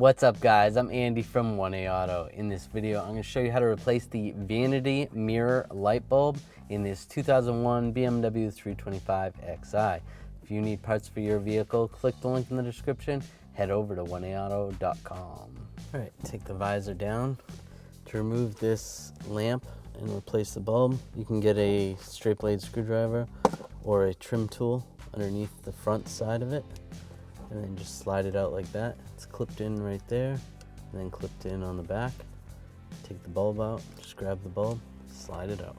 What's up guys, I'm Andy from 1A Auto. In this video, I'm going to show you how to replace the Vanity mirror light bulb in this 2001 BMW 325Xi. If you need parts for your vehicle, click the link in the description, head over to 1aauto.com. Alright, take the visor down. To remove this lamp and replace the bulb, you can get a straight blade screwdriver or a trim tool underneath the front side of it, and then just slide it out like that. It's clipped in right there, and then clipped in on the back. Take the bulb out, just grab the bulb, slide it out.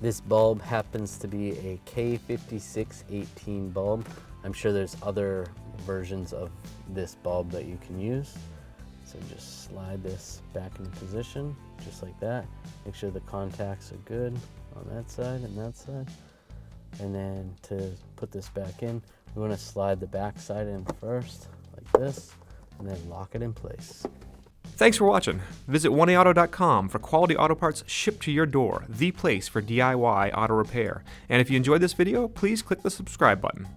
This bulb happens to be a K5618 bulb. I'm sure there's other versions of this bulb that you can use. So just slide this back into position, just like that. Make sure the contacts are good on that side and that side. And then to put this back in, we want to slide the back side in first, like this, and then lock it in place. Thanks for watching. Visit 1aauto.com for quality auto parts shipped to your door, the place for DIY auto repair. And if you enjoyed this video, please click the subscribe button.